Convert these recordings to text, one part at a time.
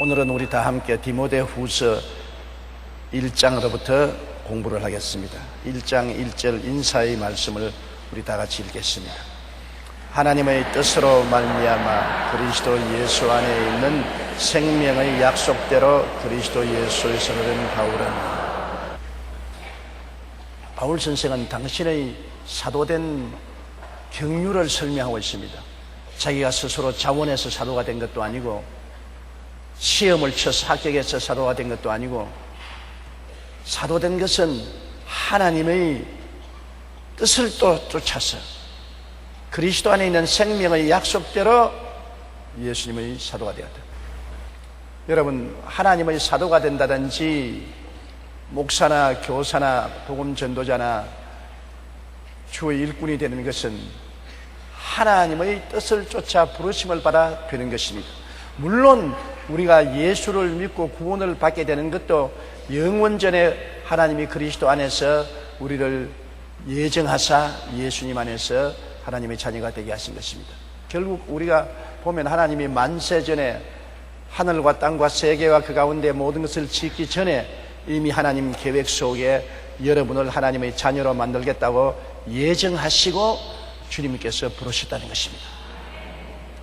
오늘은 우리 다 함께 디모데후서 1장으로부터 공부를 하겠습니다. 1장 1절 인사의 말씀을 우리 다 같이 읽겠습니다. 하나님의 뜻으로 말미암아 그리스도 예수 안에 있는 생명의 약속대로 그리스도 예수에서 얻은 바울은, 바울 선생은 당신의 사도된 경륜을 설명하고 있습니다. 자기가 스스로 자원해서 사도가 된 것도 아니고, 시험을 쳐서 합격해서 사도가 된 것도 아니고, 사도된 것은 하나님의 뜻을 또 쫓아서 그리스도 안에 있는 생명의 약속대로 예수님의 사도가 되었다. 여러분, 하나님의 사도가 된다든지 목사나 교사나 복음 전도자나 주의 일꾼이 되는 것은 하나님의 뜻을 쫓아 부르심을 받아 되는 것입니다. 물론 우리가 예수를 믿고 구원을 받게 되는 것도 영원전에 하나님이 그리스도 안에서 우리를 예정하사 예수님 안에서 하나님의 자녀가 되게 하신 것입니다. 결국 우리가 보면 하나님이 만세전에 하늘과 땅과 세계와 그 가운데 모든 것을 짓기 전에 이미 하나님 계획 속에 여러분을 하나님의 자녀로 만들겠다고 예정하시고 주님께서 부르셨다는 것입니다.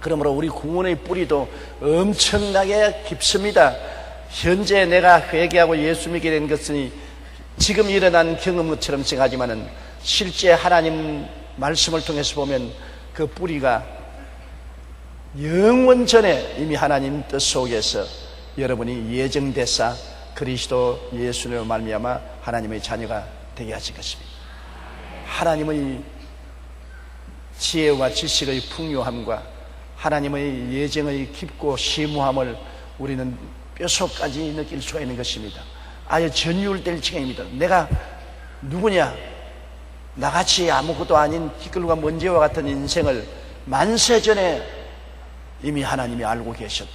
그러므로 우리 구원의 뿌리도 엄청나게 깊습니다. 현재 내가 회개하고 예수 믿게 된 것은 지금 일어난 경험처럼 생각하지만은 실제 하나님 말씀을 통해서 보면 그 뿌리가 영원 전에 이미 하나님 뜻 속에서 여러분이 예정되사 그리스도 예수로 말미암아 하나님의 자녀가 되게 하신 것입니다. 하나님의 지혜와 지식의 풍요함과 하나님의 예정의 깊고 심오함을 우리는 뼛속까지 느낄 수가 있는 것입니다. 아예 전율될 지경입니다. 내가 누구냐? 나같이 아무것도 아닌 티끌과 먼지와 같은 인생을 만세전에 이미 하나님이 알고 계셨다.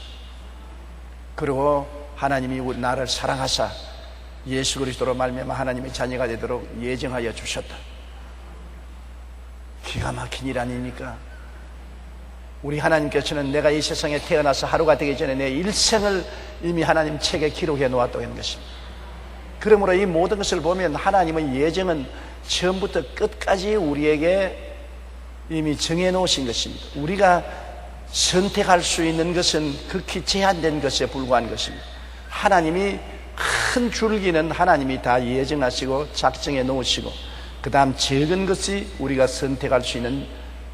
그리고 하나님이 나를 사랑하사 예수 그리스도로 말미암아 하나님의 자녀가 되도록 예정하여 주셨다. 기가 막힌 일 아닙니까? 우리 하나님께서는 내가 이 세상에 태어나서 하루가 되기 전에 내 일생을 이미 하나님 책에 기록해 놓았다고 하는 것입니다. 그러므로 이 모든 것을 보면 하나님의 예정은 처음부터 끝까지 우리에게 이미 정해 놓으신 것입니다. 우리가 선택할 수 있는 것은 극히 제한된 것에 불과한 것입니다. 하나님이 큰 줄기는 하나님이 다 예정하시고 작정해 놓으시고, 그 다음 적은 것이 우리가 선택할 수 있는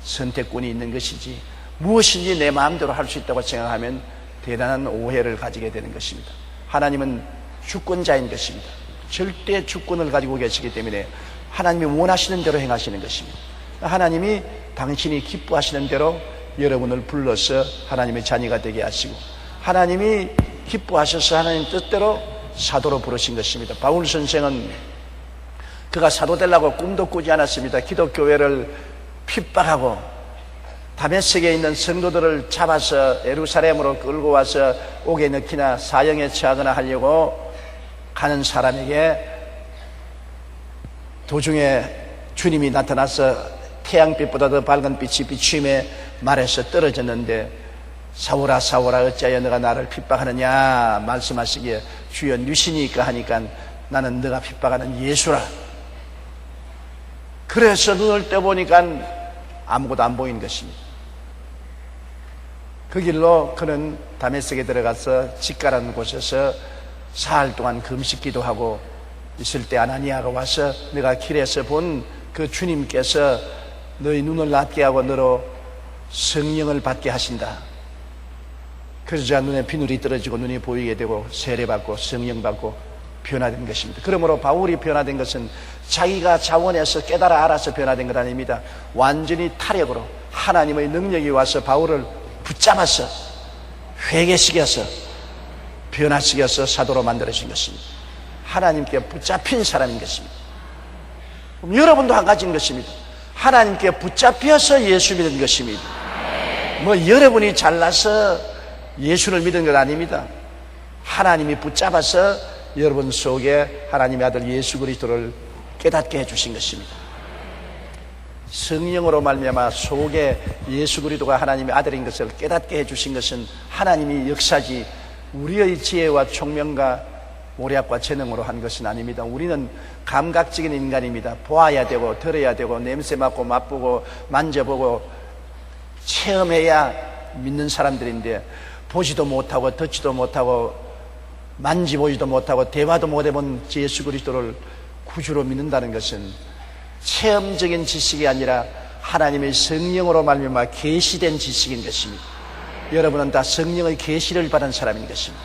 선택권이 있는 것이지, 무엇인지 내 마음대로 할 수 있다고 생각하면 대단한 오해를 가지게 되는 것입니다. 하나님은 주권자인 것입니다. 절대 주권을 가지고 계시기 때문에 하나님이 원하시는 대로 행하시는 것입니다. 하나님이 당신이 기뻐하시는 대로 여러분을 불러서 하나님의 자녀가 되게 하시고, 하나님이 기뻐하셔서 하나님 뜻대로 사도로 부르신 것입니다. 바울 선생은 그가 사도 되려고 꿈도 꾸지 않았습니다. 기독교회를 핍박하고 다메섹에 있는 성도들을 잡아서 예루살렘으로 끌고 와서 옥에 넣기나 사형에 처하거나 하려고 가는 사람에게 도중에 주님이 나타나서 태양빛보다 더 밝은 빛이 비추임에 말해서 떨어졌는데, 사울아 사울아 어찌하여 너가 나를 핍박하느냐 말씀하시기에 주여 누시니까 하니까 나는 너가 핍박하는 예수라. 그래서 눈을 떠보니까 아무것도 안 보이는 것입니다. 그 길로 그는 다메섹에 들어가서 직가라는 곳에서 사흘 동안 금식기도 하고 있을 때 아나니아가 와서 내가 길에서 본 그 주님께서 너희 눈을 낫게 하고 너로 성령을 받게 하신다. 그러자 눈에 비늘이 떨어지고 눈이 보이게 되고 세례받고 성령받고 변화된 것입니다. 그러므로 바울이 변화된 것은 자기가 자원해서 깨달아 알아서 변화된 것 아닙니다. 완전히 타력으로 하나님의 능력이 와서 바울을 붙잡아서 회개시켜서 변화시켜서 사도로 만들어진 것입니다. 하나님께 붙잡힌 사람인 것입니다. 그럼 여러분도 한 가지인 것입니다. 하나님께 붙잡혀서 예수 믿은 것입니다. 뭐 여러분이 잘나서 예수를 믿은 것 아닙니다. 하나님이 붙잡아서 여러분 속에 하나님의 아들 예수 그리스도를 깨닫게 해주신 것입니다. 성령으로 말미암아 속에 예수 그리스도가 하나님의 아들인 것을 깨닫게 해주신 것은 하나님이 역사지 우리의 지혜와 총명과 오략과 재능으로 한 것은 아닙니다. 우리는 감각적인 인간입니다. 보아야 되고 들어야 되고 냄새 맡고 맛보고 만져보고 체험해야 믿는 사람들인데, 보지도 못하고 듣지도 못하고 만지보지도 못하고 대화도 못해본 예수 그리스도를 구주로 믿는다는 것은 체험적인 지식이 아니라 하나님의 성령으로 말미암아 계시된 지식인 것입니다. 여러분은 다 성령의 계시를 받은 사람인 것입니다.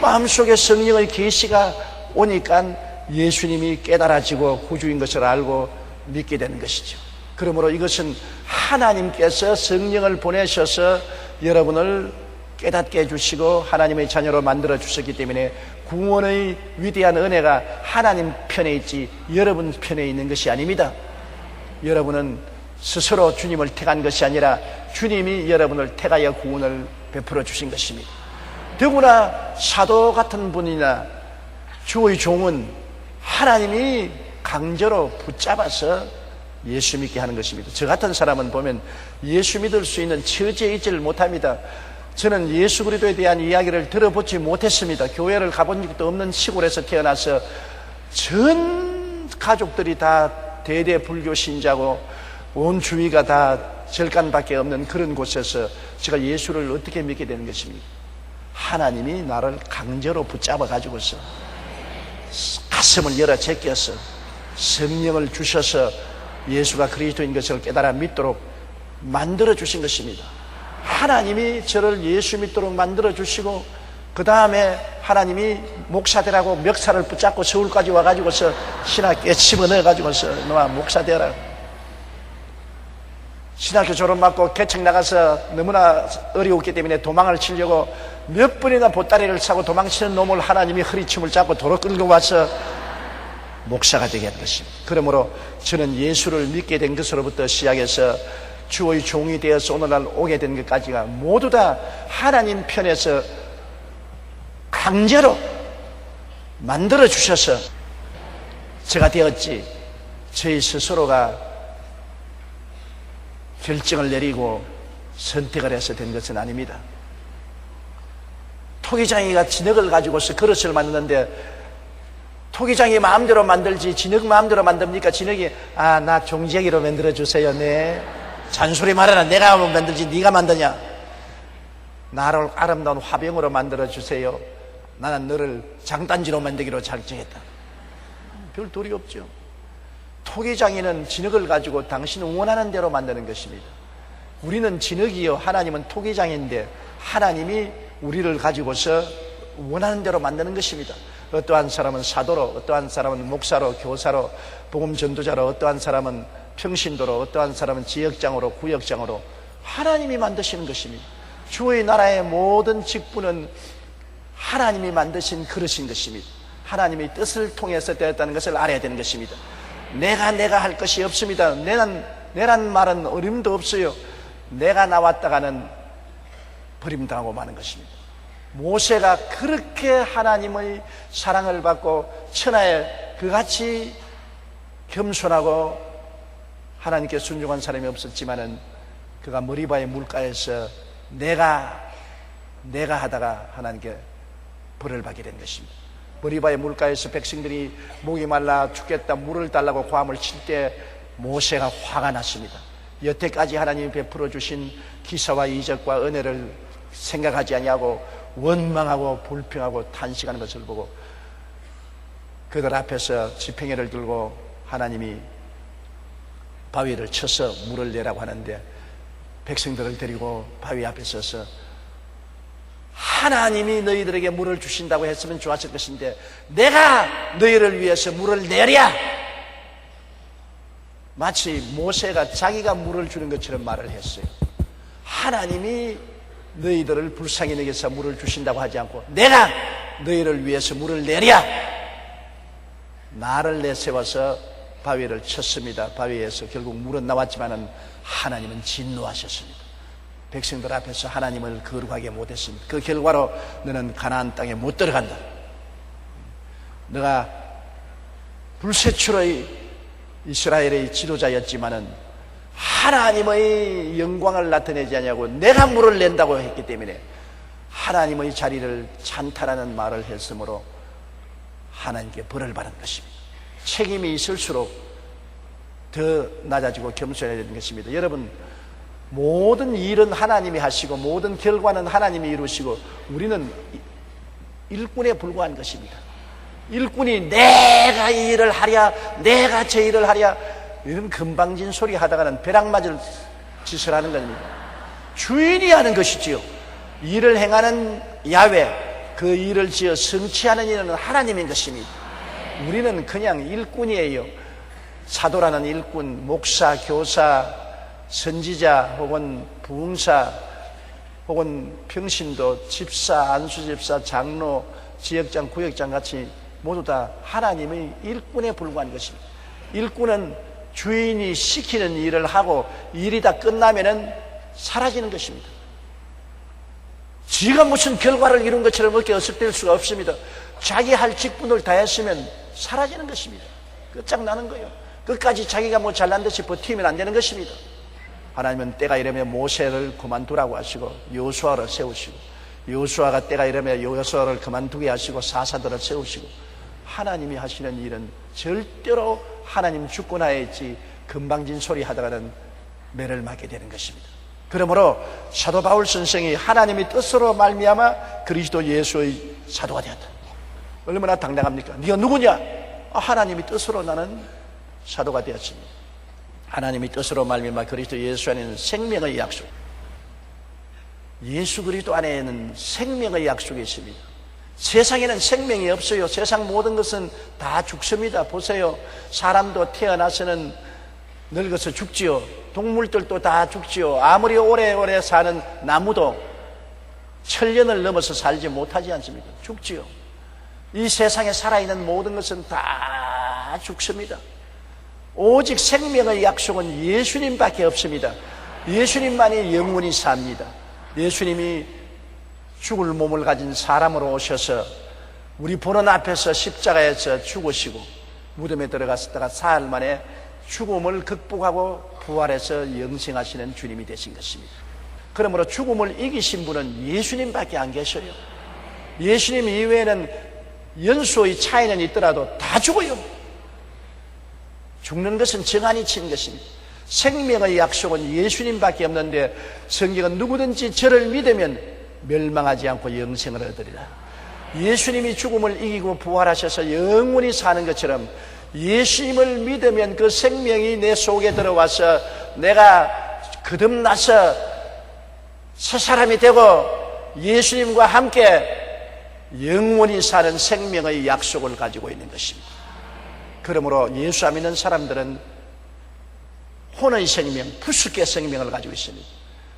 마음속에 성령의 계시가 오니까 예수님이 깨달아지고 구주인 것을 알고 믿게 되는 것이죠. 그러므로 이것은 하나님께서 성령을 보내셔서 여러분을 깨닫게 해주시고 하나님의 자녀로 만들어 주셨기 때문에 구원의 위대한 은혜가 하나님 편에 있지 여러분 편에 있는 것이 아닙니다. 여러분은 스스로 주님을 택한 것이 아니라 주님이 여러분을 택하여 구원을 베풀어 주신 것입니다. 더구나 사도 같은 분이나 주의 종은 하나님이 강제로 붙잡아서 예수 믿게 하는 것입니다. 저 같은 사람은 보면 예수 믿을 수 있는 처지에 있지를 못합니다. 저는 예수 그리스도에 대한 이야기를 들어보지 못했습니다. 교회를 가본 적도 없는 시골에서 태어나서 전 가족들이 다 대대 불교 신자고 온 주위가 다 절간밖에 없는 그런 곳에서 제가 예수를 어떻게 믿게 되는 것입니까? 하나님이 나를 강제로 붙잡아 가지고서 가슴을 열어 제껴서 성령을 주셔서 예수가 그리스도인 것을 깨달아 믿도록 만들어 주신 것입니다. 하나님이 저를 예수 믿도록 만들어 주시고 그 다음에 하나님이 목사되라고 멱살을 붙잡고 서울까지 와가지고서 신학교에 집어넣어가지고서 너와 목사 되라. 신학교 졸업받고 개척 나가서 너무나 어려웠기 때문에 도망을 치려고 몇 번이나 보따리를 차고 도망치는 놈을 하나님이 허리춤을 잡고 도로 끌고 와서 목사가 되게 한 것입니다. 그러므로 저는 예수를 믿게 된 것으로부터 시작해서 주의 종이 되어서 오늘날 오게 된 것까지가 모두 다 하나님 편에서 강제로 만들어 주셔서 제가 되었지, 저희 스스로가 결정을 내리고 선택을 해서 된 것은 아닙니다. 토기장이가 진흙을 가지고서 그릇을 만드는데 토기장이 마음대로 만들지 진흙 마음대로 만듭니까? 진흙이 나 종지하기로 만들어주세요. 네. 잔소리 말아라. 내가 하면 만들지 네가 만드냐? 나를 아름다운 화병으로 만들어주세요. 나는 너를 장단지로 만들기로 작정했다. 별 도리 없죠. 토기장이는 진흙을 가지고 당신 원하는 대로 만드는 것입니다. 우리는 진흙이요 하나님은 토기장인데 하나님이 우리를 가지고서 원하는 대로 만드는 것입니다. 어떠한 사람은 사도로, 어떠한 사람은 목사로, 교사로, 복음 전도자로, 어떠한 사람은 평신도로, 어떠한 사람은 지역장으로, 구역장으로 하나님이 만드시는 것입니다. 주의 나라의 모든 직분은 하나님이 만드신 그릇인 것입니다. 하나님의 뜻을 통해서 되었다는 것을 알아야 되는 것입니다. 내가 할 것이 없습니다. 내란 말은 어림도 없어요. 내가 나왔다가는 버림당하고 마는 것입니다. 모세가 그렇게 하나님의 사랑을 받고 천하에 그같이 겸손하고 하나님께 순종한 사람이 없었지만은 그가 머리바의 물가에서 내가 하다가 하나님께 벌을 받게 된 것입니다. 머리바의 물가에서 백성들이 목이 말라 죽겠다 물을 달라고 고함을 칠 때 모세가 화가 났습니다. 여태까지 하나님이 베풀어 주신 기사와 이적과 은혜를 생각하지 아니하고 원망하고 불평하고 탄식하는 것을 보고 그들 앞에서 지팡이를 들고 하나님이 바위를 쳐서 물을 내라고 하는데 백성들을 데리고 바위 앞에 서서 하나님이 너희들에게 물을 주신다고 했으면 좋았을 것인데 내가 너희를 위해서 물을 내랴. 마치 모세가 자기가 물을 주는 것처럼 말을 했어요. 하나님이 너희들을 불쌍히 여겨서 물을 주신다고 하지 않고 내가 너희를 위해서 물을 내랴. 나를 내세워서 바위를 쳤습니다. 바위에서 결국 물은 나왔지만은 하나님은 진노하셨습니다. 백성들 앞에서 하나님을 거룩하게 못했습니다. 그 결과로 너는 가나안 땅에 못 들어간다. 너가 불세출의 이스라엘의 지도자였지만은 하나님의 영광을 나타내지 않냐고 내가 물을 낸다고 했기 때문에 하나님의 자리를 찬탈하는 말을 했으므로 하나님께 벌을 받은 것입니다. 책임이 있을수록 더 낮아지고 겸손해야 되는 것입니다. 여러분, 모든 일은 하나님이 하시고 모든 결과는 하나님이 이루시고 우리는 일꾼에 불과한 것입니다. 일꾼이 내가 이 일을 하랴, 내가 저 일을 하랴, 이런 금방진 소리 하다가는 벼락 맞을 짓을 하는 겁니다. 주인이 하는 것이지요. 일을 행하는 야훼, 그 일을 지어 성취하는 일은 하나님인 것입니다. 우리는 그냥 일꾼이에요. 사도라는 일꾼, 목사, 교사, 선지자 혹은 부흥사 혹은 평신도, 집사, 안수집사, 장로, 지역장, 구역장 같이 모두 다 하나님의 일꾼에 불과한 것입니다. 일꾼은 주인이 시키는 일을 하고 일이 다 끝나면은 사라지는 것입니다. 지가 무슨 결과를 이룬 것처럼 어깨 어석될 수가 없습니다. 자기 할 직분을 다했으면 사라지는 것입니다. 끝장나는 거예요. 끝까지 자기가 뭐 잘난 듯이 버티면 안 되는 것입니다. 하나님은 때가 이르면 모세를 그만두라고 하시고 여호수아를 세우시고, 여호수아가 때가 이르면 여호수아를 그만두게 하시고 사사들을 세우시고, 하나님이 하시는 일은 절대로 하나님 주권하에 있지 금방진 소리 하다가는 매를 맞게 되는 것입니다. 그러므로 사도 바울 선생이 하나님의 뜻으로 말미암아 그리스도 예수의 사도가 되었다. 얼마나 당당합니까? 네가 누구냐? 하나님의 뜻으로 나는 사도가 되었습니다. 하나님의 뜻으로 말미암아 그리스도 예수 안에는 생명의 약속, 예수 그리스도 안에는 생명의 약속이 있습니다. 세상에는 생명이 없어요. 세상 모든 것은 다 죽습니다. 보세요. 사람도 태어나서는 늙어서 죽지요. 동물들도 다 죽지요. 아무리 오래오래 사는 나무도 천년을 넘어서 살지 못하지 않습니까? 죽지요. 이 세상에 살아있는 모든 것은 다 죽습니다. 오직 생명의 약속은 예수님밖에 없습니다. 예수님만이 영원히 삽니다. 예수님이 죽을 몸을 가진 사람으로 오셔서 우리 보는 앞에서 십자가에서 죽으시고 무덤에 들어갔다가 사흘 만에 죽음을 극복하고 부활해서 영생하시는 주님이 되신 것입니다. 그러므로 죽음을 이기신 분은 예수님밖에 안 계셔요. 예수님 이외에는 연수의 차이는 있더라도 다 죽어요. 죽는 것은 정한이 친 것입니다. 생명의 약속은 예수님밖에 없는데 성경은 누구든지 저를 믿으면 멸망하지 않고 영생을 얻으리라. 예수님이 죽음을 이기고 부활하셔서 영원히 사는 것처럼 예수님을 믿으면 그 생명이 내 속에 들어와서 내가 거듭나서 새 사람이 되고 예수님과 함께 영원히 사는 생명의 약속을 가지고 있는 것입니다. 그러므로 예수 안 믿는 사람들은 혼의 생명, 푸스케 생명을 가지고 있습니다.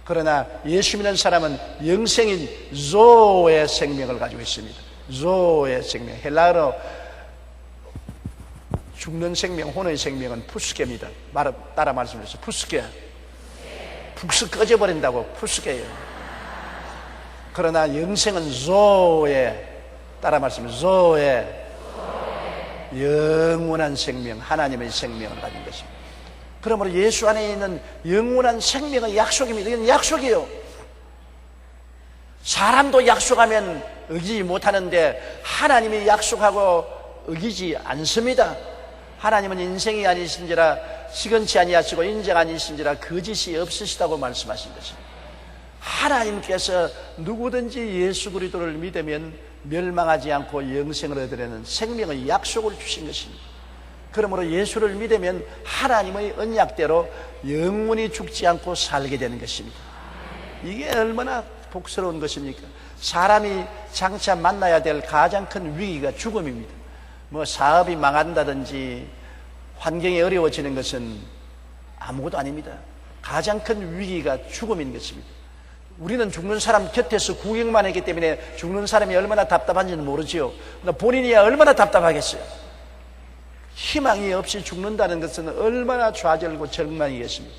그러나 예수 믿는 사람은 영생인 조의 생명을 가지고 있습니다. 조의 생명, 헬라어로 죽는 생명, 혼의 생명은 푸스케입니다. 따라 말씀드렸어요. 푸스케. 푹스 꺼져버린다고 푸스케예요. 그러나 영생은 조의, 따라 말씀드렸어요. 조의 영원한 생명, 하나님의 생명을 가진 것입니다. 그러므로 예수 안에 있는 영원한 생명의 약속입니다. 이건 약속이에요. 사람도 약속하면 어기지 못하는데 하나님이 약속하고 어기지 않습니다. 하나님은 인생이 아니신지라 시건치 아니하시고 인정 아니신지라 거짓이 없으시다고 말씀하신 것입니다. 하나님께서 누구든지 예수 그리스도를 믿으면 멸망하지 않고 영생을 얻으려는 생명의 약속을 주신 것입니다. 그러므로 예수를 믿으면 하나님의 언약대로 영원히 죽지 않고 살게 되는 것입니다. 이게 얼마나 복스러운 것입니까? 사람이 장차 만나야 될 가장 큰 위기가 죽음입니다. 뭐 사업이 망한다든지 환경이 어려워지는 것은 아무것도 아닙니다. 가장 큰 위기가 죽음인 것입니다. 우리는 죽는 사람 곁에서 구경만 했기 때문에 죽는 사람이 얼마나 답답한지는 모르지요. 본인이야 얼마나 답답하겠어요. 희망이 없이 죽는다는 것은 얼마나 좌절고 절망이겠습니까?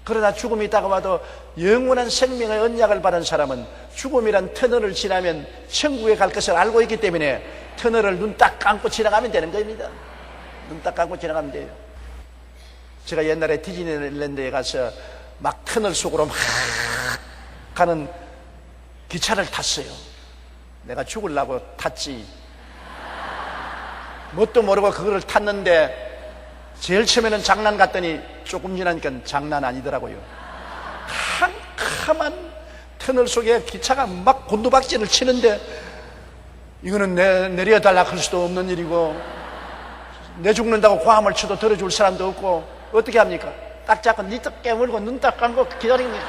그러나 죽음이 다가와도 영원한 생명의 언약을 받은 사람은 죽음이란 터널을 지나면 천국에 갈 것을 알고 있기 때문에 터널을 눈 딱 감고 지나가면 되는 겁니다. 눈 딱 감고 지나가면 돼요. 제가 옛날에 디즈니랜드에 가서 막 터널 속으로 막 가는 기차를 탔어요. 내가 죽으려고 탔지. 뭣도 모르고 그거를 탔는데 제일 처음에는 장난 같더니 조금 지나니까 장난 아니더라고요. 캄캄한 터널 속에 기차가 막 곤두박질을 치는데 이거는 내려달라 할 수도 없는 일이고 내 죽는다고 고함을 쳐도 들어줄 사람도 없고 어떻게 합니까? 딱 잡고 니딱 깨물고 눈 딱 감고 기다리는 거예요.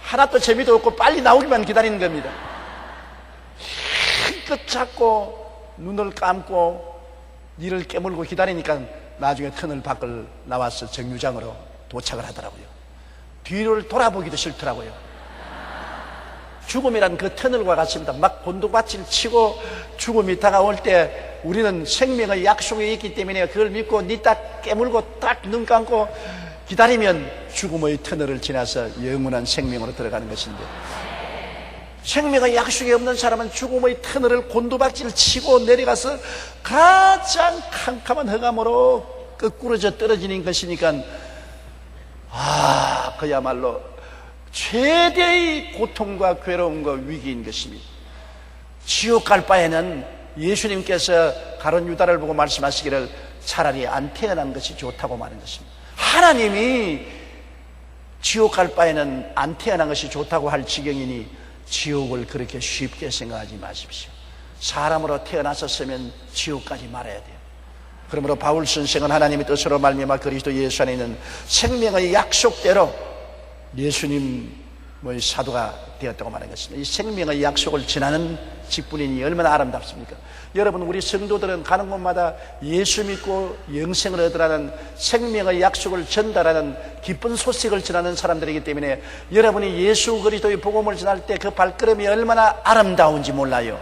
하나도 재미도 없고 빨리 나오기만 기다리는 겁니다. 힘껏 잡고 눈을 감고 니를 깨물고 기다리니까 나중에 터널 밖을 나와서 정류장으로 도착을 하더라고요. 뒤를 돌아보기도 싫더라고요. 죽음이란 그 터널과 같습니다. 막 곤두박질 치고 죽음이 다가올 때 우리는 생명의 약속이 있기 때문에 그걸 믿고 니 딱 깨물고 딱 눈 감고 기다리면 죽음의 터널을 지나서 영원한 생명으로 들어가는 것인데, 생명의 약속이 없는 사람은 죽음의 터널을 곤두박질 치고 내려가서 가장 캄캄한 흑암으로 거꾸러져 떨어지는 것이니까 그야말로 최대의 고통과 괴로움과 위기인 것입니다. 지옥 갈 바에는 예수님께서 가룟 유다를 보고 말씀하시기를 차라리 안 태어난 것이 좋다고 말한 것입니다. 하나님이 지옥 갈 바에는 안 태어난 것이 좋다고 할 지경이니 지옥을 그렇게 쉽게 생각하지 마십시오. 사람으로 태어났었으면 지옥 가지 말아야 돼요. 그러므로 바울 선생은 하나님의 뜻으로 말미암아 그리스도 예수 안에 있는 생명의 약속대로 예수님의 사도가 되었다고 말하는 것입니다. 이 생명의 약속을 지나는 직분이니 얼마나 아름답습니까? 여러분, 우리 성도들은 가는 곳마다 예수 믿고 영생을 얻으라는 생명의 약속을 전달하는 기쁜 소식을 전하는 사람들이기 때문에 여러분이 예수 그리스도의 복음을 전할 때 그 발걸음이 얼마나 아름다운지 몰라요.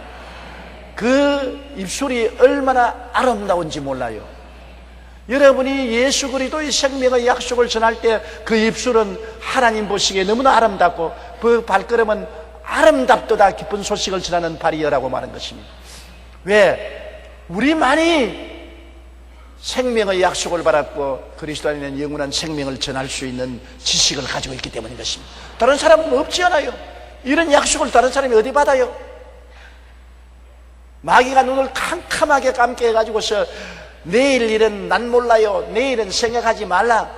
그 입술이 얼마나 아름다운지 몰라요. 여러분이 예수 그리스도의 생명의 약속을 전할 때 그 입술은 하나님 보시기에 너무나 아름답고 그 발걸음은 아름답도다 기쁜 소식을 전하는 발이여라고 말한 것입니다. 왜? 우리만이 생명의 약속을 받았고 그리스도 안에 있는 영원한 생명을 전할 수 있는 지식을 가지고 있기 때문인 것입니다. 다른 사람은 없지 않아요. 이런 약속을 다른 사람이 어디 받아요? 마귀가 눈을 캄캄하게 감게 해가지고서 내일 일은 난 몰라요, 내일은 생각하지 말라,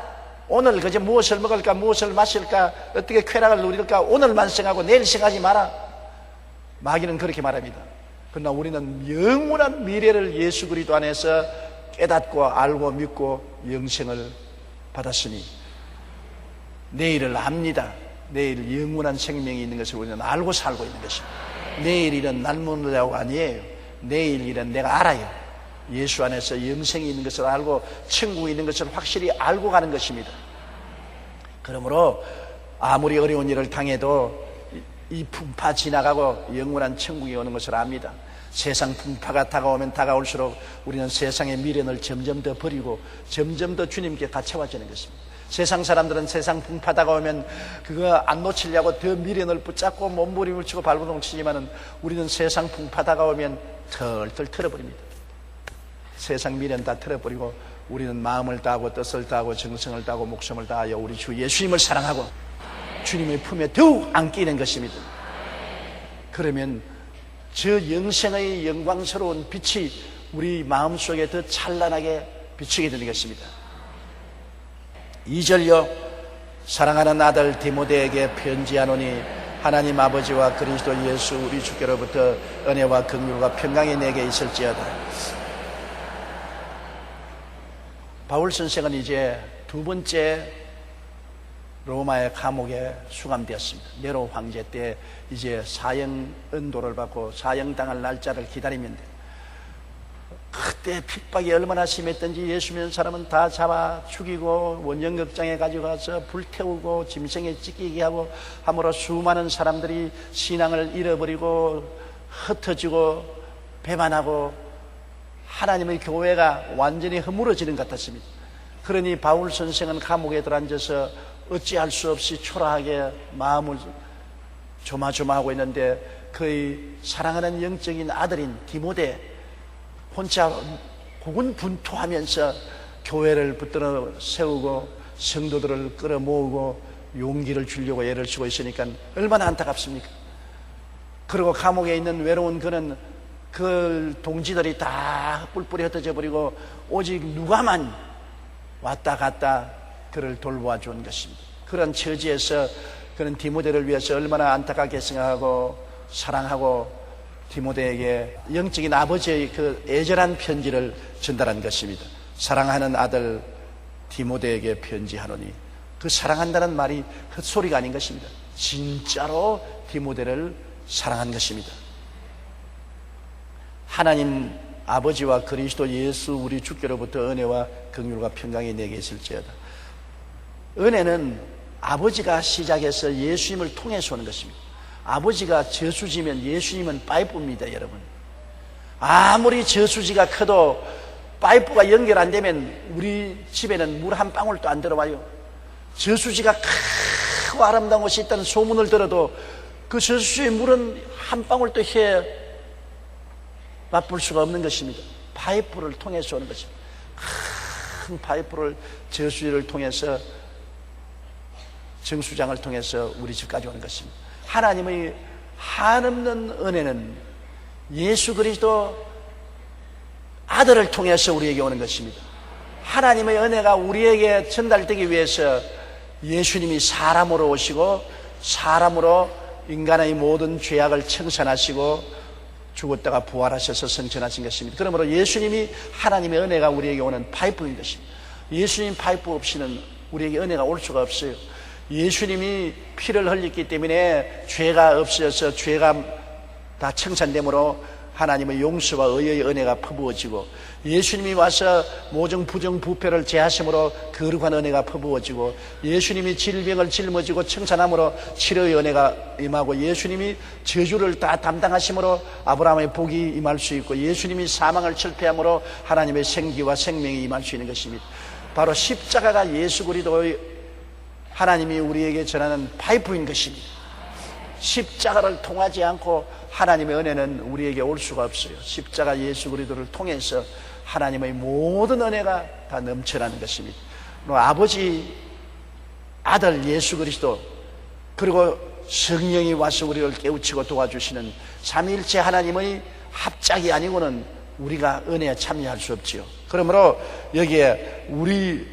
오늘 그저 무엇을 먹을까, 무엇을 마실까, 어떻게 쾌락을 누릴까 오늘만 생각하고 내일 생각하지 마라. 마귀는 그렇게 말합니다. 그러나 우리는 영원한 미래를 예수 그리스도 안에서 깨닫고 알고 믿고 영생을 받았으니 내일을 압니다. 내일 영원한 생명이 있는 것을 우리는 알고 살고 있는 것입니다. 내일 일은 난 모르라고 아니에요. 내일 일은 내가 알아요. 예수 안에서 영생이 있는 것을 알고 천국이 있는 것을 확실히 알고 가는 것입니다. 그러므로 아무리 어려운 일을 당해도 이 풍파 지나가고 영원한 천국이 오는 것을 압니다. 세상 풍파가 다가오면 다가올수록 우리는 세상의 미련을 점점 더 버리고 점점 더 주님께 갇혀와지는 것입니다. 세상 사람들은 세상 풍파 다가오면 그거 안 놓치려고 더 미련을 붙잡고 몸부림을 치고 발버둥 치지만은 우리는 세상 풍파 다가오면 털털 털어버립니다. 세상 미련 다 털어버리고 우리는 마음을 다하고 뜻을 다하고 정성을 다하고 목숨을 다하여 우리 주 예수님을 사랑하고 주님의 품에 더욱 안기는 것입니다. 그러면 저 영생의 영광스러운 빛이 우리 마음속에 더 찬란하게 비추게 되는 것입니다. 2절요. 사랑하는 아들 디모데에게 편지하노니 하나님 아버지와 그리스도 예수 우리 주께로부터 은혜와 긍휼과 평강이 내게 있을지어다. 바울 선생은 이제 두 번째 로마의 감옥에 수감되었습니다. 네로 황제 때 이제 사형 은도를 받고 사형당할 날짜를 기다리면 돼요. 그때 핍박이 얼마나 심했던지 예수 믿는 사람은 다 잡아 죽이고 원정극장에 가져가서 불태우고 짐승에 찢기게 하고 함으로 수많은 사람들이 신앙을 잃어버리고 흩어지고 배반하고 하나님의 교회가 완전히 허물어지는 것 같았습니다. 그러니 바울 선생은 감옥에 들어앉아서 어찌할 수 없이 초라하게 마음을 조마조마하고 있는데 그의 사랑하는 영적인 아들인 디모데 혼자 고군분투하면서 교회를 붙들어 세우고 성도들을 끌어모으고 용기를 주려고 애를 쓰고 있으니까 얼마나 안타깝습니까? 그리고 감옥에 있는 외로운 그는 그 동지들이 다 뿔뿔이 흩어져 버리고 오직 누가만 왔다 갔다 그를 돌보아 준 것입니다. 그런 처지에서 그는 디모데를 위해서 얼마나 안타깝게 생각하고 사랑하고 디모데에게 영적인 아버지의 그 애절한 편지를 전달한 것입니다. 사랑하는 아들 디모데에게 편지하노니, 그 사랑한다는 말이 헛소리가 아닌 것입니다. 진짜로 디모데를 사랑한 것입니다. 하나님 아버지와 그리스도 예수 우리 주께로부터 은혜와 긍휼과 평강이 내게 있을지어다. 은혜는 아버지가 시작해서 예수님을 통해서 오는 것입니다. 아버지가 저수지면 예수님은 파이프입니다, 여러분. 아무리 저수지가 커도 파이프가 연결 안 되면 우리 집에는 물 한 방울도 안 들어와요. 저수지가 크고 아름다운 곳이 있다는 소문을 들어도 그 저수지의 물은 한 방울도 맛볼 수가 없는 것입니다. 파이프를 통해서 오는 것입니다. 큰 파이프를 저수지를 통해서 정수장을 통해서 우리 집까지 오는 것입니다. 하나님의 한없는 은혜는 예수 그리스도 아들을 통해서 우리에게 오는 것입니다. 하나님의 은혜가 우리에게 전달되기 위해서 예수님이 사람으로 오시고 사람으로 인간의 모든 죄악을 청산하시고 죽었다가 부활하셔서 성천하신 것입니다. 그러므로 예수님이 하나님의 은혜가 우리에게 오는 파이프인 것입니다. 예수님 파이프 없이는 우리에게 은혜가 올 수가 없어요. 예수님이 피를 흘렸기 때문에 죄가 없어져서 죄가 다 청산되므로 하나님의 용서와 의의 은혜가 퍼부어지고, 예수님이 와서 모정 부정 부패를 제하심으로 거룩한 은혜가 퍼부어지고, 예수님이 질병을 짊어지고 청산함으로 치료의 은혜가 임하고, 예수님이 저주를 다 담당하심으로 아브라함의 복이 임할 수 있고, 예수님이 사망을 철폐함으로 하나님의 생기와 생명이 임할 수 있는 것입니다. 바로 십자가가 예수 그리스도의 하나님이 우리에게 전하는 파이프인 것입니다. 십자가를 통하지 않고 하나님의 은혜는 우리에게 올 수가 없어요. 십자가 예수 그리스도를 통해서 하나님의 모든 은혜가 다 넘쳐나는 것입니다. 아버지, 아들 예수 그리스도, 그리고 성령이 와서 우리를 깨우치고 도와주시는 삼위일체 하나님의 합작이 아니고는 우리가 은혜에 참여할 수 없지요. 그러므로 여기에 우리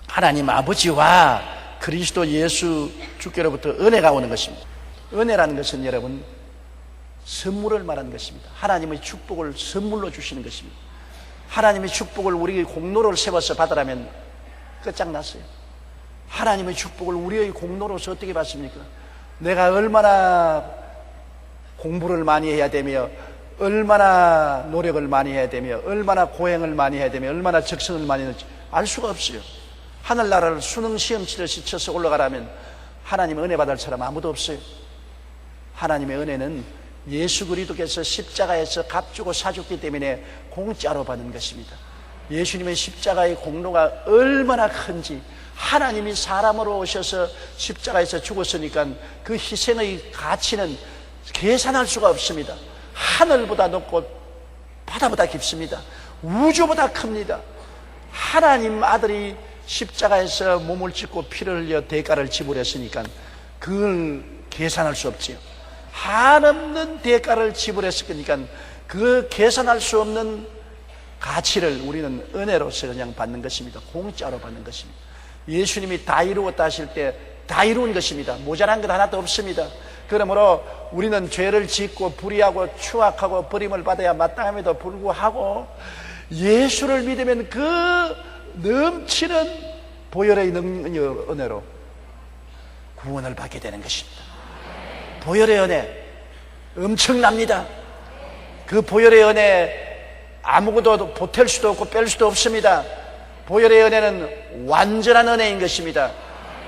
하나님 아버지와 그리스도 예수 주께로부터 은혜가 오는 것입니다. 은혜라는 것은 여러분 선물을 말하는 것입니다. 하나님의 축복을 선물로 주시는 것입니다. 하나님의 축복을 우리의 공로를 세워서 받으라면 끝장났어요. 하나님의 축복을 우리의 공로로서 어떻게 받습니까? 내가 얼마나 공부를 많이 해야 되며, 얼마나 노력을 많이 해야 되며, 얼마나 고행을 많이 해야 되며, 얼마나 적성을 많이 했는지 알 수가 없어요. 하늘나라를 수능 시험 치듯이 쳐서 올라가라면 하나님의 은혜 받을 사람 아무도 없어요. 하나님의 은혜는 예수 그리스도께서 십자가에서 값주고 사줬기 때문에 공짜로 받는 것입니다. 예수님의 십자가의 공로가 얼마나 큰지, 하나님이 사람으로 오셔서 십자가에서 죽었으니까 그 희생의 가치는 계산할 수가 없습니다. 하늘보다 높고 바다보다 깊습니다. 우주보다 큽니다. 하나님 아들이 십자가에서 몸을 찢고 피를 흘려 대가를 지불했으니까 그걸 계산할 수 없지요. 한없는 대가를 지불했을 거니까 그 계산할 수 없는 가치를 우리는 은혜로서 그냥 받는 것입니다. 공짜로 받는 것입니다. 예수님이 다 이루었다 하실 때 다 이루은 것입니다. 모자란 것 하나도 없습니다. 그러므로 우리는 죄를 짓고 불의하고 추악하고 버림을 받아야 마땅함에도 불구하고 예수를 믿으면 그 넘치는 보혈의 은혜로 구원을 받게 되는 것입니다. 보혈의 은혜 엄청납니다. 그 보혈의 은혜 아무것도 보탤 수도 없고 뺄 수도 없습니다. 보혈의 은혜는 완전한 은혜인 것입니다.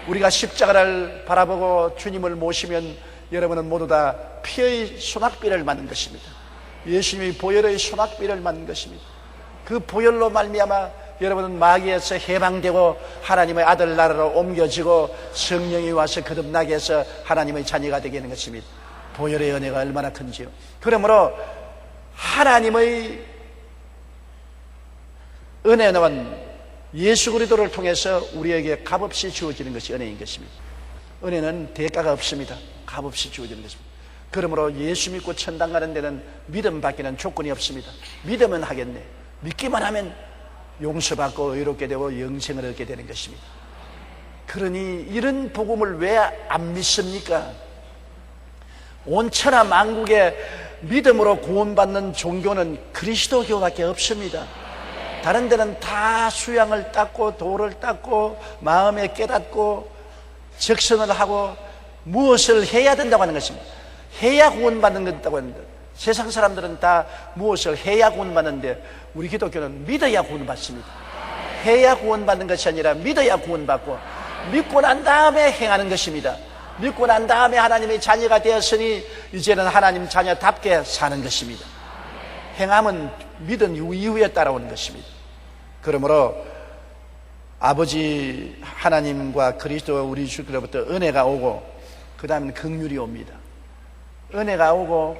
우리가 십자가를 바라보고 주님을 모시면 여러분은 모두 다 피의 소낙비를 맞는 것입니다. 예수님이 보혈의 소낙비를 맞는 것입니다. 그 보혈로 말미암아 여러분은 마귀에서 해방되고 하나님의 아들 나라로 옮겨지고 성령이 와서 거듭나게 해서 하나님의 자녀가 되게 되는 것입니다. 보혈의 은혜가 얼마나 큰지요. 그러므로 하나님의 은혜는 예수 그리스도를 통해서 우리에게 값없이 주어지는 것이 은혜인 것입니다. 은혜는 대가가 없습니다. 값없이 주어지는 것입니다. 그러므로 예수 믿고 천당 가는 데는 믿음밖에는 조건이 없습니다. 믿으면 하겠네. 믿기만 하면 용서받고 의롭게 되고 영생을 얻게 되는 것입니다. 그러니 이런 복음을 왜 안 믿습니까? 온 천하 만국에 믿음으로 구원받는 종교는 그리스도교밖에 없습니다. 다른 데는 다 수양을 닦고 도를 닦고 마음에 깨닫고 적성을 하고 무엇을 해야 된다고 하는 것입니다. 해야 구원받는 것이라고 하는데, 세상 사람들은 다 무엇을 해야 구원받는데 우리 기독교는 믿어야 구원받습니다. 해야 구원받는 것이 아니라 믿어야 구원받고 믿고 난 다음에 행하는 것입니다. 믿고 난 다음에 하나님의 자녀가 되었으니 이제는 하나님 자녀답게 사는 것입니다. 행함은 믿은 이후에 따라오는 것입니다. 그러므로 아버지 하나님과 그리스도 우리 주께로부터 은혜가 오고 그 다음에는 긍휼이 옵니다. 은혜가 오고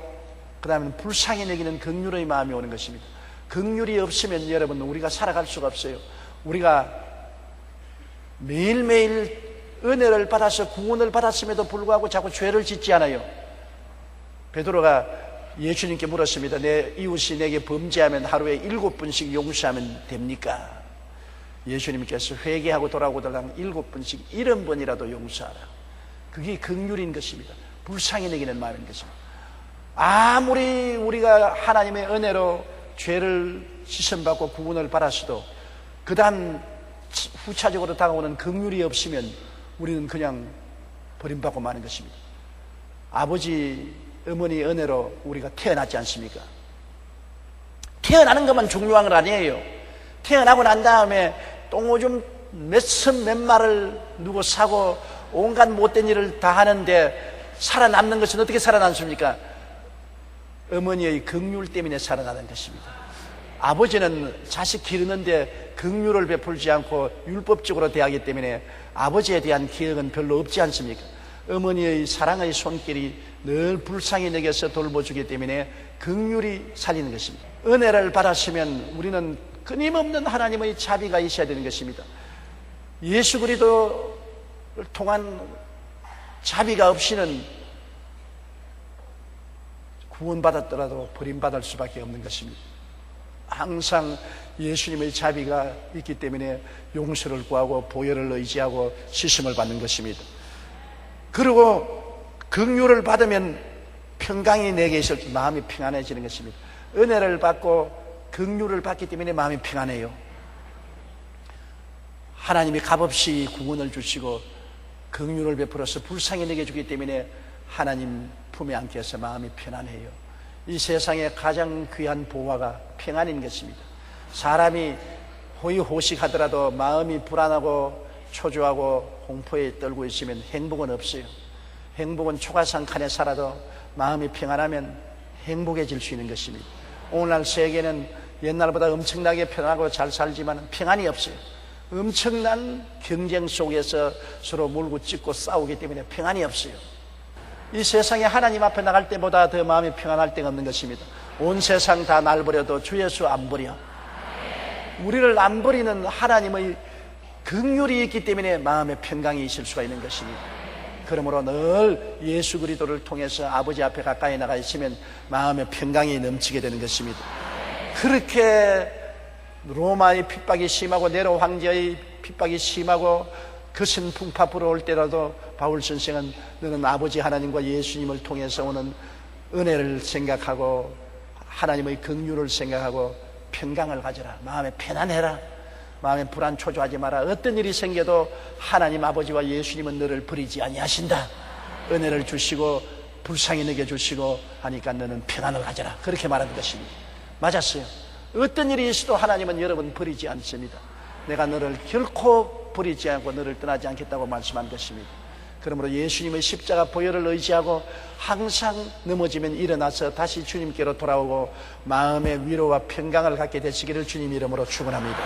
그 다음에는 불쌍히 여기는 긍휼의 마음이 오는 것입니다. 긍휼이 없으면 여러분 우리가 살아갈 수가 없어요. 우리가 매일매일 은혜를 받아서 구원을 받았음에도 불구하고 자꾸 죄를 짓지 않아요. 베드로가 예수님께 물었습니다. 내 이웃이 내게 범죄하면 하루에 7번씩 용서하면 됩니까? 예수님께서 회개하고 돌아오고 달라면 7번씩 70번이라도 용서하라. 그게 긍휼인 것입니다. 불쌍히 여기는 마음인 것입니다. 아무리 우리가 하나님의 은혜로 죄를 씻음받고 구원을 받았어도 그 다음 후차적으로 다가오는 긍휼이 없으면 우리는 그냥 버림받고 마는 것입니다. 아버지, 어머니 은혜로 우리가 태어났지 않습니까? 태어나는 것만 중요한 건 아니에요. 태어나고 난 다음에 똥오줌 몇 마를 누구 사고 온갖 못된 일을 다 하는데 살아남는 것은 어떻게 살아남습니까? 어머니의 긍휼 때문에 살아나는 것입니다. 아버지는 자식 기르는데 긍휼을 베풀지 않고 율법적으로 대하기 때문에 아버지에 대한 기억은 별로 없지 않습니까? 어머니의 사랑의 손길이 늘 불쌍히 여겨서 돌보주기 때문에 긍휼이 살리는 것입니다. 은혜를 받았으면 우리는 끊임없는 하나님의 자비가 있어야 되는 것입니다. 예수 그리스도를 통한 자비가 없이는 구원받았더라도 버림받을 수밖에 없는 것입니다. 항상 예수님의 자비가 있기 때문에 용서를 구하고 보혈을 의지하고 씻음을 받는 것입니다. 그리고 긍휼을 받으면 평강이 내게 있을 때 마음이 평안해지는 것입니다. 은혜를 받고 긍휼을 받기 때문에 마음이 평안해요. 하나님이 값없이 구원을 주시고 긍휼을 베풀어서 불쌍히 내게 주기 때문에 하나님 품에 안게 해서 마음이 편안해요. 이 세상에 가장 귀한 보화가 평안인 것입니다. 사람이 호의호식하더라도 마음이 불안하고 초조하고 공포에 떨고 있으면 행복은 없어요. 행복은 초가상 칸에 살아도 마음이 평안하면 행복해질 수 있는 것입니다. 오늘날 세계는 옛날보다 엄청나게 편하고 잘 살지만 평안이 없어요. 엄청난 경쟁 속에서 서로 물고 찢고 싸우기 때문에 평안이 없어요. 이 세상에 하나님 앞에 나갈 때보다 더 마음이 평안할 데가 없는 것입니다. 온 세상 다 날 버려도 주 예수 안 버려. 우리를 안 버리는 하나님의 긍휼이 있기 때문에 마음의 평강이 있을 수가 있는 것입니다. 그러므로 늘 예수 그리스도를 통해서 아버지 앞에 가까이 나가 있으면 마음의 평강이 넘치게 되는 것입니다. 그렇게 로마의 핍박이 심하고 네로 황제의 핍박이 심하고 거센 풍파 불어올 때라도 바울 선생은 너는 아버지 하나님과 예수님을 통해서 오는 은혜를 생각하고 하나님의 긍휼을 생각하고 평강을 가져라. 마음에 편안해라. 마음에 불안 초조하지 마라. 어떤 일이 생겨도 하나님 아버지와 예수님은 너를 버리지 아니하신다. 은혜를 주시고 불쌍히 여겨주시고 하니까 너는 평안을 가져라. 그렇게 말하는 것입니다. 맞았어요. 어떤 일이 있어도 하나님은 여러분 버리지 않습니다. 내가 너를 결코 버리지 않고 너를 떠나지 않겠다고 말씀한 것입니다. 그러므로 예수님의 십자가 보혈을 의지하고 항상 넘어지면 일어나서 다시 주님께로 돌아오고 마음의 위로와 평강을 갖게 되시기를 주님 이름으로 축원합니다.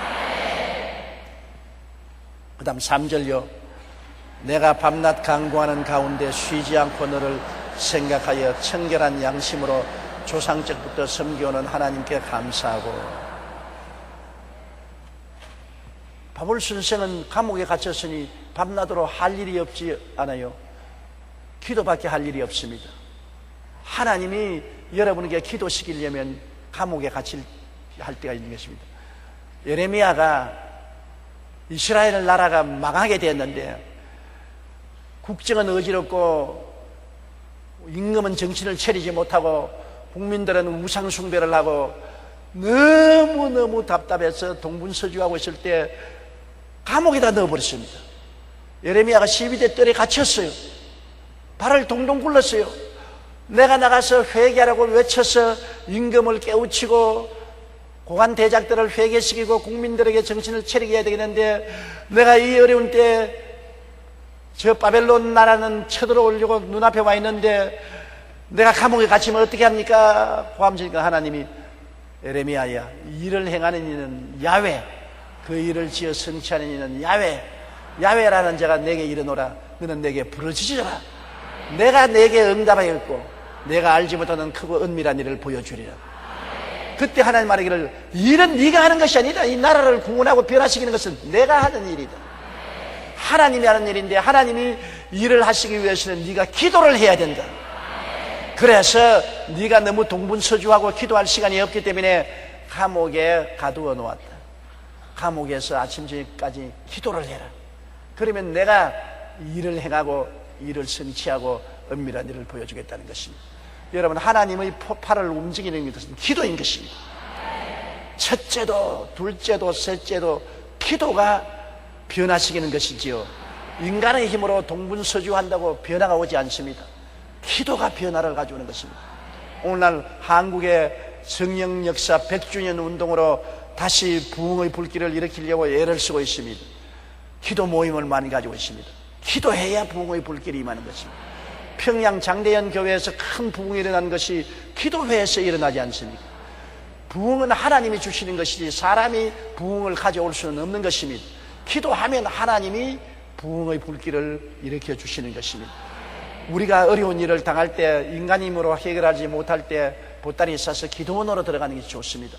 그 다음 3절요. 내가 밤낮 간구하는 가운데 쉬지 않고 너를 생각하여 청결한 양심으로 조상적부터 섬겨오는 하나님께 감사하고. 바울 선생은 감옥에 갇혔으니 밤낮으로 할 일이 없지 않아요? 기도밖에 할 일이 없습니다. 하나님이 여러분에게 기도시키려면 감옥에 갇힐 할 때가 있는 것입니다. 예레미야가 이스라엘 나라가 망하게 되었는데 국정은 어지럽고 임금은 정신을 차리지 못하고 국민들은 우상 숭배를 하고 너무너무 답답해서 동분서주하고 있을 때 감옥에다 넣어버렸습니다. 예레미야가 12대 뜰에 갇혔어요. 발을 동동 굴렀어요. 내가 나가서 회개하라고 외쳐서 임금을 깨우치고 고관 대작들을 회개시키고 국민들에게 정신을 차리게 해야 되겠는데 내가 이 어려운 때 저 바벨론 나라는 쳐들어오려고 눈앞에 와 있는데 내가 감옥에 갇히면 어떻게 합니까? 고함치니까 하나님이 예레미야야, 일을 행하는 이는 야훼, 그 일을 지어 성취하는 이는 야훼, 야훼라는 자가 내게 이르노라. 너는 내게 부르짖으라. 내가 내게 응답하였고 내가 알지 못하는 크고 은밀한 일을 보여주리라. 그때 하나님 말하기를 일은 네가 하는 것이 아니다. 이 나라를 구원하고 변화시키는 것은 내가 하는 일이다. 하나님이 하는 일인데 하나님이 일을 하시기 위해서는 네가 기도를 해야 된다. 그래서 네가 너무 동분서주하고 기도할 시간이 없기 때문에 감옥에 가두어 놓았다. 감옥에서 아침 저녁까지 기도를 해라. 그러면 내가 일을 행하고 일을 성취하고 은밀한 일을 보여주겠다는 것입니다. 여러분, 하나님의 팔을 움직이는 것은 기도인 것입니다. 첫째도 둘째도 셋째도 기도가 변화시키는 것이지요. 인간의 힘으로 동분서주한다고 변화가 오지 않습니다. 기도가 변화를 가져오는 것입니다. 오늘날 한국의 성령 역사 100주년 운동으로 다시 부흥의 불길을 일으키려고 애를 쓰고 있습니다. 기도 모임을 많이 가지고 있습니다. 기도해야 부흥의 불길이 임하는 것입니다. 평양 장대현 교회에서 큰 부흥이 일어난 것이 기도회에서 일어나지 않습니까? 부흥은 하나님이 주시는 것이지 사람이 부흥을 가져올 수는 없는 것입니다. 기도하면 하나님이 부흥의 불길을 일으켜 주시는 것입니다. 우리가 어려운 일을 당할 때 인간 힘으로 해결하지 못할 때 보따리 싸서 기도원으로 들어가는 것이 좋습니다.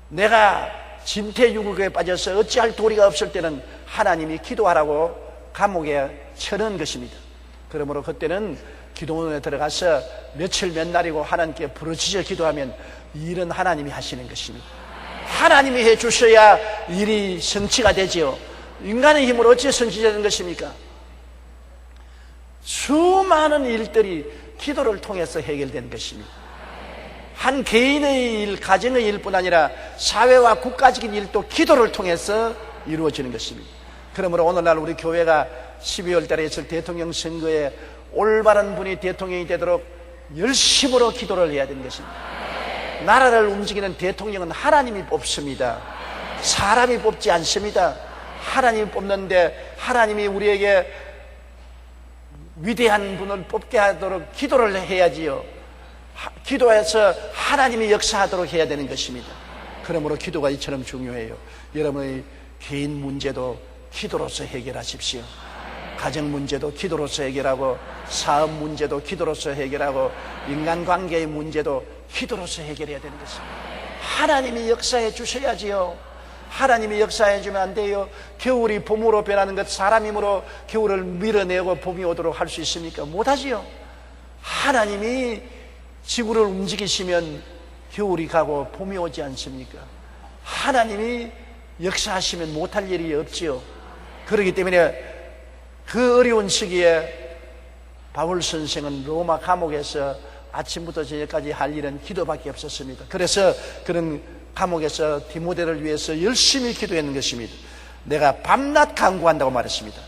내가 진퇴유국에 빠져서 어찌할 도리가 없을 때는 하나님이 기도하라고 감옥에 쳐넣은 것입니다. 그러므로 그때는 기도원에 들어가서 며칠 몇 날이고 하나님께 부르짖어 기도하면 일은 하나님이 하시는 것입니다. 하나님이 해주셔야 일이 성취가 되지요. 인간의 힘으로 어찌 성취되는 것입니까? 수많은 일들이 기도를 통해서 해결되는 것입니다. 한 개인의 일, 가정의 일뿐 아니라 사회와 국가적인 일도 기도를 통해서 이루어지는 것입니다. 그러므로 오늘날 우리 교회가 12월 달에 있을 대통령 선거에 올바른 분이 대통령이 되도록 열심으로 기도를 해야 되는 것입니다. 나라를 움직이는 대통령은 하나님이 뽑습니다. 사람이 뽑지 않습니다. 하나님이 뽑는데 하나님이 우리에게 위대한 분을 뽑게 하도록 기도를 해야지요. 기도해서 하나님이 역사하도록 해야 되는 것입니다. 그러므로 기도가 이처럼 중요해요. 여러분의 개인 문제도 기도로서 해결하십시오. 가정 문제도 기도로서 해결하고 사업 문제도 기도로서 해결하고 인간관계의 문제도 기도로서 해결해야 되는 것입니다. 하나님이 역사해 주셔야지요. 하나님이 역사해 주면 안 돼요. 겨울이 봄으로 변하는 것 사람 힘으로 겨울을 밀어내고 봄이 오도록 할 수 있습니까? 못하지요. 하나님이 지구를 움직이시면 겨울이 가고 봄이 오지 않습니까? 하나님이 역사하시면 못할 일이 없지요. 그렇기 때문에 그 어려운 시기에 바울 선생은 로마 감옥에서 아침부터 저녁까지 할 일은 기도밖에 없었습니다. 그래서 그런 감옥에서 디모데를 위해서 열심히 기도했는 것입니다. 내가 밤낮 간구한다고 말했습니다.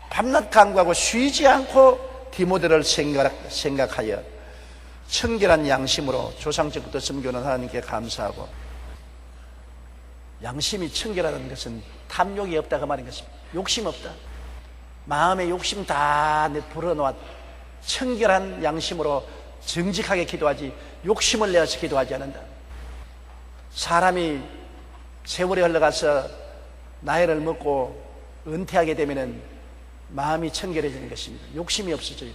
밤낮 간구하고 쉬지 않고 디모데를 생각하여 청결한 양심으로 조상적부터 섬겨오는 하나님께 감사하고, 양심이 청결하다는 것은 탐욕이 없다고 말인 것입니다. 욕심 없다. 마음의 욕심 다 불어놓아 청결한 양심으로 정직하게 기도하지 욕심을 내어서 기도하지 않는다. 사람이 세월이 흘러가서 나이를 먹고 은퇴하게 되면 마음이 청결해지는 것입니다. 욕심이 없어져요.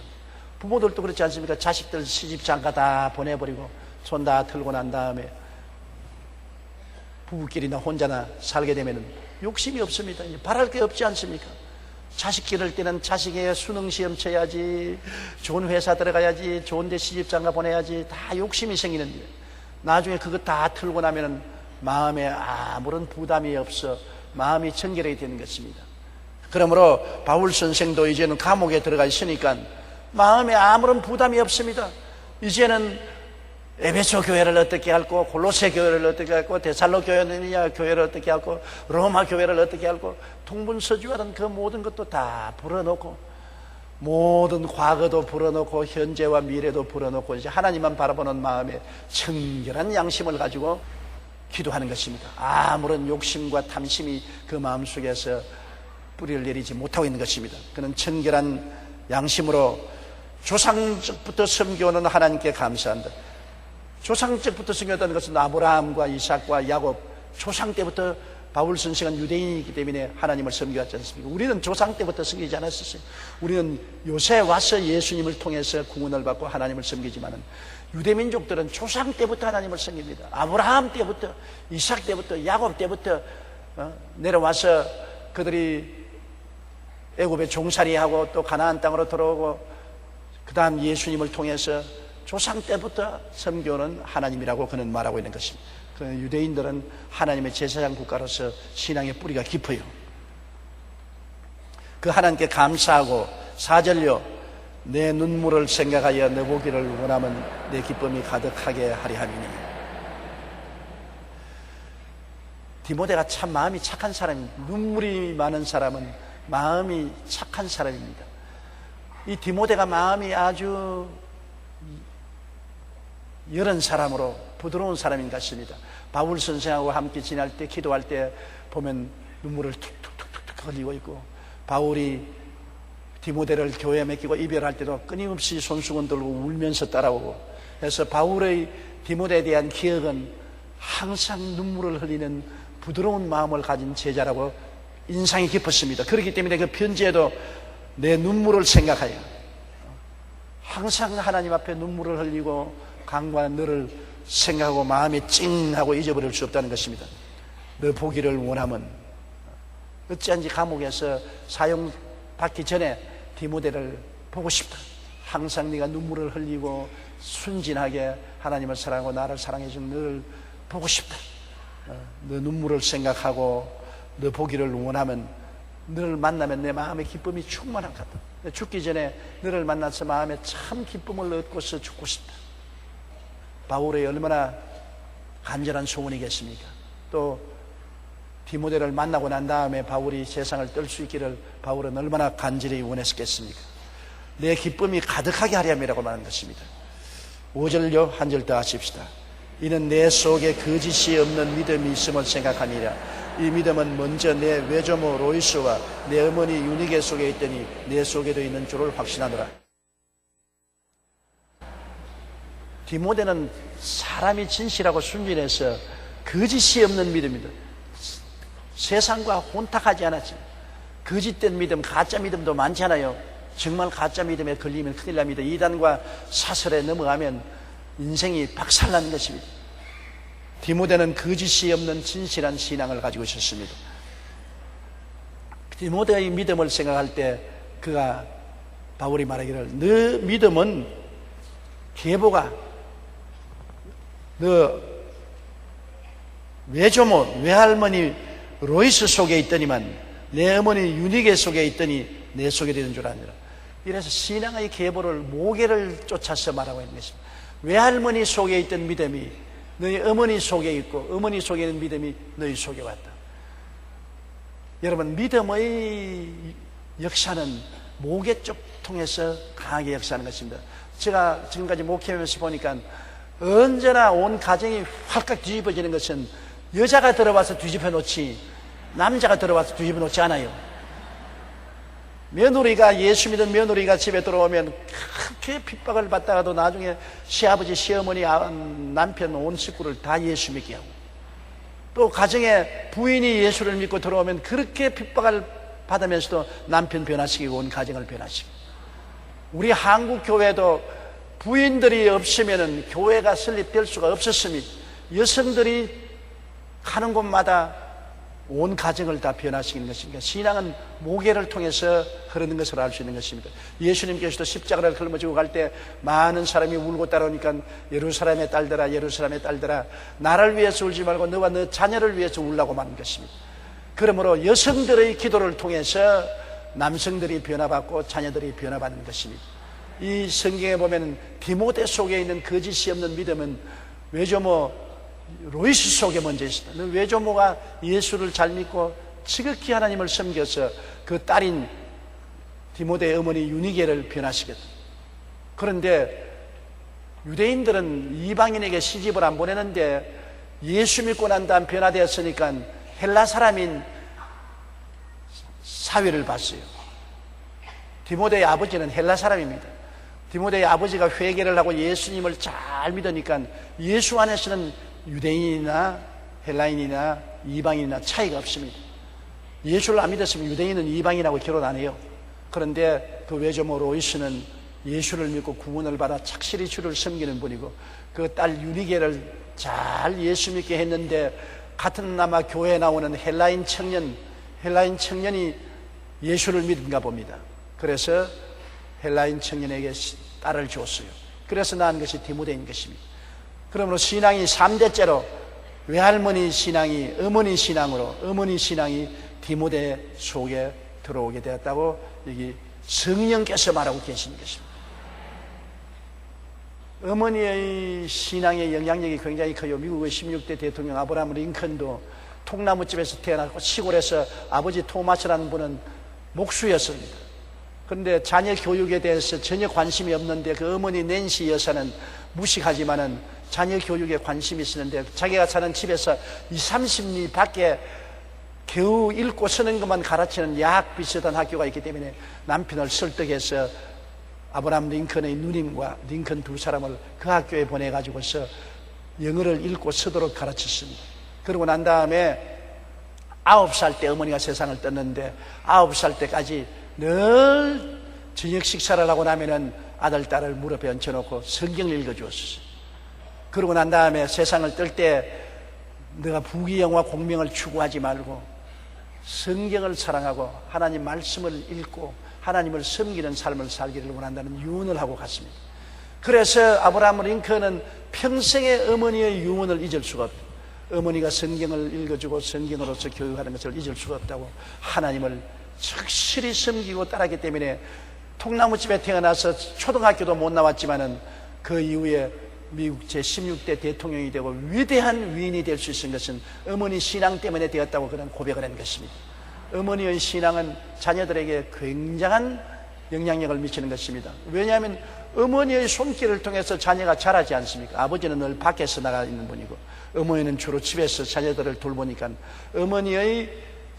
부모들도 그렇지 않습니까? 자식들 시집 장가 다 보내버리고 손 다 털고 난 다음에 부부끼리나 혼자나 살게 되면 욕심이 없습니다. 바랄 게 없지 않습니까? 자식 기를 때는 자식의 수능 시험 쳐야지, 좋은 회사 들어가야지, 좋은 데 시집장가 보내야지, 다 욕심이 생기는데 나중에 그거 다 틀고 나면은 마음에 아무런 부담이 없어 마음이 청결하게 되는 것입니다. 그러므로 바울 선생도 이제는 감옥에 들어가 있으니까 마음에 아무런 부담이 없습니다. 이제는 에베소 교회를 어떻게 할고, 골로새 교회를 어떻게 할고, 데살로니가 교회를 어떻게 할고, 로마 교회를 어떻게 할고, 통분서주하는 그 모든 것도 다 불어놓고, 모든 과거도 불어놓고 현재와 미래도 불어놓고 이제 하나님만 바라보는 마음에 청결한 양심을 가지고 기도하는 것입니다. 아무런 욕심과 탐심이 그 마음속에서 뿌리를 내리지 못하고 있는 것입니다. 그는 청결한 양심으로 조상적부터 섬겨오는 하나님께 감사한다. 조상적부터 섬겼다는 것은 아브라함과 이삭과 야곱, 조상 때부터 바울 선생은 유대인이기 때문에 하나님을 섬겨왔지 않습니까? 우리는 조상 때부터 섬기지 않았었어요. 우리는 요새 와서 예수님을 통해서 구원을 받고 하나님을 섬기지만은 유대민족들은 조상 때부터 하나님을 섬깁니다. 아브라함 때부터, 이삭 때부터, 야곱 때부터 내려와서 그들이 애굽에 종살이하고 또 가나안 땅으로 들어오고 그 다음 예수님을 통해서 조상 때부터 섬겨오는 하나님이라고 그는 말하고 있는 것입니다. 그 유대인들은 하나님의 제사장 국가로서 신앙의 뿌리가 깊어요. 그 하나님께 감사하고 4절요, 내 눈물을 생각하여 너 보기를 원하면 내 기쁨이 가득하게 하리 함이니. 디모데가 참 마음이 착한 사람입니다. 눈물이 많은 사람은 마음이 착한 사람입니다. 이 디모데가 마음이 아주 여른 사람으로 부드러운 사람인 것 같습니다. 바울 선생하고 함께 지낼 때, 기도할 때 보면 눈물을 툭툭툭툭 흘리고 있고, 바울이 디모데를 교회에 맡기고 이별할 때도 끊임없이 손수건 들고 울면서 따라오고, 그래서 바울의 디모데에 대한 기억은 항상 눈물을 흘리는 부드러운 마음을 가진 제자라고 인상이 깊었습니다. 그렇기 때문에 그 편지에도 내 눈물을 생각하여 항상 하나님 앞에 눈물을 흘리고 강구하는 너를 생각하고 마음이 찡하고 잊어버릴 수 없다는 것입니다. 너 보기를 원하면, 어찌한지 감옥에서 사형받기 전에 디모데를 보고 싶다. 항상 네가 눈물을 흘리고 순진하게 하나님을 사랑하고 나를 사랑해 준 너를 보고 싶다. 너 눈물을 생각하고 너 보기를 원하면, 너를 만나면 내 마음의 기쁨이 충만한 것 같다. 죽기 전에 너를 만나서 마음에 참 기쁨을 얻고서 죽고 싶다. 바울의 얼마나 간절한 소원이겠습니까? 또 디모데를 만나고 난 다음에 바울이 세상을 떨 수 있기를 바울은 얼마나 간절히 원했겠습니까? 내 기쁨이 가득하게 하렴이라고 말하는 것입니다. 5절요, 한 절 더 하십시다. 이는 내 속에 거짓이 없는 믿음이 있음을 생각하니라. 이 믿음은 먼저 내 외조모 로이스와 내 어머니 유니게 속에 있더니 내 속에도 있는 줄을 확신하노라. 디모데는 사람이 진실하고 순진해서 거짓이 없는 믿음입니다. 세상과 혼탁하지 않았지. 거짓된 믿음, 가짜 믿음도 많잖아요. 정말 가짜 믿음에 걸리면 큰일 납니다. 이단과 사설에 넘어가면 인생이 박살나는 것입니다. 디모데는 거짓이 없는 진실한 신앙을 가지고 있었습니다. 디모데의 믿음을 생각할 때 그가 바울이 말하기를 너 믿음은 계보가 너 외조모 외할머니 로이스 속에 있더니만 내 어머니 유니게 속에 있더니 내 속에 되는 줄 아니라. 이래서 신앙의 계보를 모계를 쫓아서 말하고 있는 것입니다. 외할머니 속에 있던 믿음이 너희 어머니 속에 있고 어머니 속에 있는 믿음이 너희 속에 왔다. 여러분, 믿음의 역사는 모계 쪽 통해서 강하게 역사하는 것입니다. 제가 지금까지 목회하면서 보니까 언제나 온 가정이 활깍 뒤집어지는 것은 여자가 들어와서 뒤집어 놓지 남자가 들어와서 뒤집어 놓지 않아요. 며느리가, 예수 믿은 며느리가 집에 들어오면 그렇게 핍박을 받다가도 나중에 시아버지, 시어머니, 남편, 온 식구를 다 예수 믿게 하고, 또 가정에 부인이 예수를 믿고 들어오면 그렇게 핍박을 받으면서도 남편 변화시키고 온 가정을 변화시키고. 우리 한국 교회도 부인들이 없으면 교회가 설립될 수가 없었습니다. 여성들이 가는 곳마다 온 가정을 다 변화시키는 것입니다. 신앙은 모계를 통해서 흐르는 것을 알 수 있는 것입니다. 예수님께서도 십자가를 짊어지고 갈 때 많은 사람이 울고 따라오니까 예루살렘의 딸들아 예루살렘의 딸들아 나를 위해서 울지 말고 너와 너 자녀를 위해서 울라고 말한 것입니다. 그러므로 여성들의 기도를 통해서 남성들이 변화받고 자녀들이 변화받는 것입니다. 이 성경에 보면 디모데 속에 있는 거짓이 없는 믿음은 외조모 로이스 속에 먼저 있었다. 외조모가 예수를 잘 믿고 지극히 하나님을 섬겨서 그 딸인 디모데의 어머니 유니게를 변화시켰다. 그런데 유대인들은 이방인에게 시집을 안 보내는데 예수 믿고 난 다음 변화되었으니까 헬라 사람인 사위를 봤어요. 디모데의 아버지는 헬라 사람입니다. 디모데의 아버지가 회개를 하고 예수님을 잘 믿으니까 예수 안에서는 유대인이나 헬라인이나 이방인이나 차이가 없습니다. 예수를 안 믿었으면 유대인은 이방인하고 결혼 안 해요. 그런데 그 외조모 로이스는 예수를 믿고 구원을 받아 착실히 주를 섬기는 분이고 그 딸 유니게를 잘 예수 믿게 했는데 같은 아마 교회에 나오는 헬라인 청년이 예수를 믿은가 봅니다. 그래서 헬라인 청년에게 딸을 줬어요. 그래서 낳은 것이 디모데인 것입니다. 그러므로 신앙이 3대째로 외할머니 신앙이 어머니 신앙으로 어머니 신앙이 디모데 속에 들어오게 되었다고 여기 성령께서 말하고 계시는 것입니다. 어머니의 신앙의 영향력이 굉장히 커요. 미국의 16대 대통령 아브라함 링컨도 통나무집에서 태어났고 시골에서 아버지 토마스라는 분은 목수였습니다. 그런데 자녀 교육에 대해서 전혀 관심이 없는데 그 어머니 낸시 여사는 무식하지만은 자녀 교육에 관심이 있었는데 자기가 사는 집에서 20-30리 밖에 겨우 읽고 쓰는 것만 가르치는 야학 비슷한 학교가 있기 때문에 남편을 설득해서 아브라함 링컨의 누님과 링컨 두 사람을 그 학교에 보내가지고서 영어를 읽고 쓰도록 가르쳤습니다. 그러고 난 다음에 9살 때 어머니가 세상을 떴는데 9살 때까지 늘 저녁 식사를 하고 나면은 아들, 딸을 무릎에 얹혀놓고 성경을 읽어주었어요. 그러고 난 다음에 세상을 뜰 때 너가 부귀영화 공명을 추구하지 말고 성경을 사랑하고 하나님 말씀을 읽고 하나님을 섬기는 삶을 살기를 원한다는 유언을 하고 갔습니다. 그래서 아브라함 링컨은 평생의 어머니의 유언을 잊을 수가 없어요. 어머니가 성경을 읽어주고 성경으로서 교육하는 것을 잊을 수가 없다고 하나님을 확실히 섬기고 따랐기 때문에 통나무집에 태어나서 초등학교도 못 나왔지만은 그 이후에 미국 제16대 대통령이 되고 위대한 위인이 될 수 있는 것은 어머니 신앙 때문에 되었다고 그런 고백을 한 것입니다. 어머니의 신앙은 자녀들에게 굉장한 영향력을 미치는 것입니다. 왜냐하면 어머니의 손길을 통해서 자녀가 자라지 않습니까? 아버지는 늘 밖에서 나가 있는 분이고 어머니는 주로 집에서 자녀들을 돌보니까 어머니의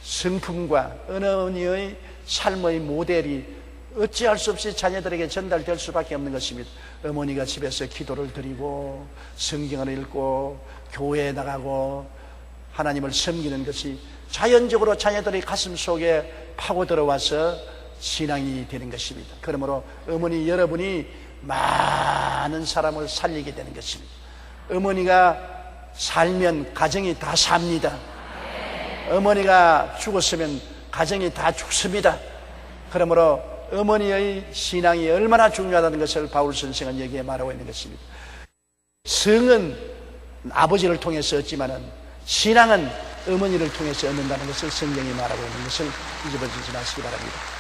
성품과 어머니의 삶의 모델이 어찌할 수 없이 자녀들에게 전달될 수밖에 없는 것입니다. 어머니가 집에서 기도를 드리고 성경을 읽고 교회에 나가고 하나님을 섬기는 것이 자연적으로 자녀들의 가슴 속에 파고 들어와서 신앙이 되는 것입니다. 그러므로 어머니 여러분이 많은 사람을 살리게 되는 것입니다. 어머니가 살면 가정이 다 삽니다. 어머니가 죽었으면 가정이 다 죽습니다. 그러므로 어머니의 신앙이 얼마나 중요하다는 것을 바울 선생은 여기에 말하고 있는 것입니다. 성은 아버지를 통해서 얻지만은 신앙은 어머니를 통해서 얻는다는 것을 성경이 말하고 있는 것을 잊어버리지 마시기 바랍니다.